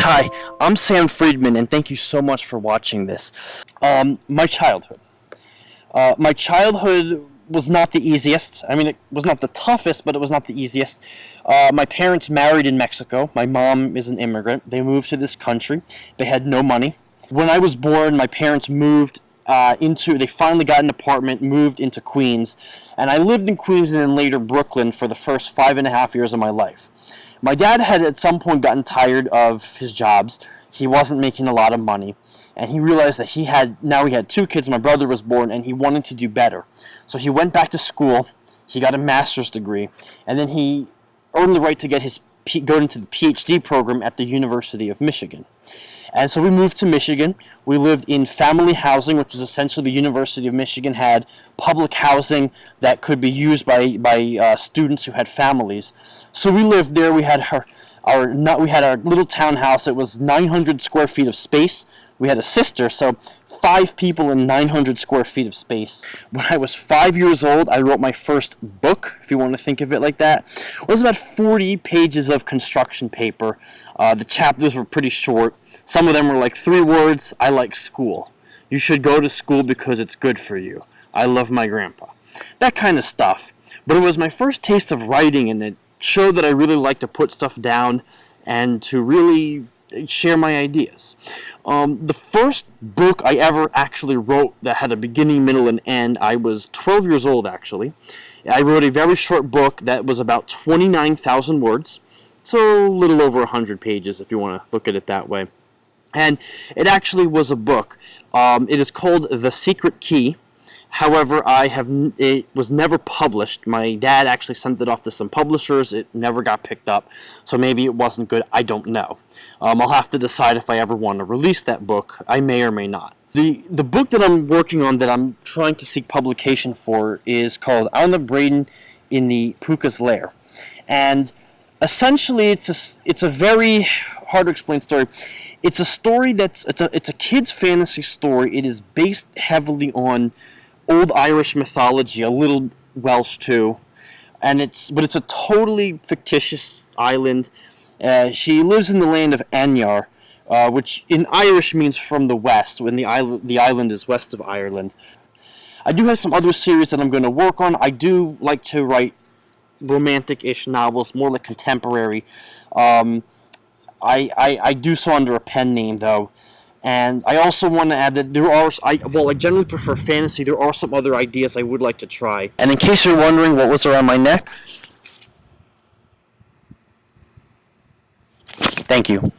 Hi, I'm Sam Friedman, and thank you so much for watching this. My childhood. My childhood was not the easiest. I mean, it was not the toughest, but it was not the easiest. My parents married in Mexico. My mom is an immigrant. They moved to this country. They had no money. When I was born, my parents moved they finally got an apartment, moved into Queens, and I lived in Queens and then later Brooklyn for the first 5.5 years of my life. My dad had at some point gotten tired of his jobs. He wasn't making a lot of money, and he realized that he had 2 kids. My brother was born, and he wanted to do better. So he went back to school. He got a master's degree, and then he earned the right to go into the PhD program at the University of Michigan. And so we moved to Michigan. We lived in family housing, which was essentially the University of Michigan had public housing that could be used by students who had families. So we lived there. We had our little townhouse. It was 900 square feet of space. We had a sister, so 5 people in 900 square feet of space. When I was 5 years old, I wrote my first book, if you want to think of it like that. It was about 40 pages of construction paper. The chapters were pretty short. Some of them were like 3 words. I like school. You should go to school because it's good for you. I love my grandpa. That kind of stuff. But it was my first taste of writing, and it showed that I really like to put stuff down and to really share my ideas. The first book I ever actually wrote that had a beginning, middle, and end, I was 12 years old, actually. I wrote a very short book that was about 29,000 words, so a little over 100 pages if you want to look at it that way. And it actually was a book. It is called The Secret Key. However, it was never published. My dad actually sent it off to some publishers. It never got picked up, so maybe it wasn't good. I don't know. I'll have to decide if I ever want to release that book. I may or may not. The book that I'm working on, that I'm trying to seek publication for, is called On the Brain in the Puka's Lair. And essentially, it's a very hard to explain story. It's a story it's a kid's fantasy story. It is based heavily on old Irish mythology, a little Welsh too, but it's a totally fictitious island. She lives in the land of Anyar, which in Irish means from the west, when the island is west of Ireland. I do have some other series that I'm going to work on. I do like to write romantic-ish novels, more like contemporary. I do so under a pen name, though. And I also want to add that I generally prefer fantasy. There are some other ideas I would like to try. And in case you're wondering what was around my neck, thank you.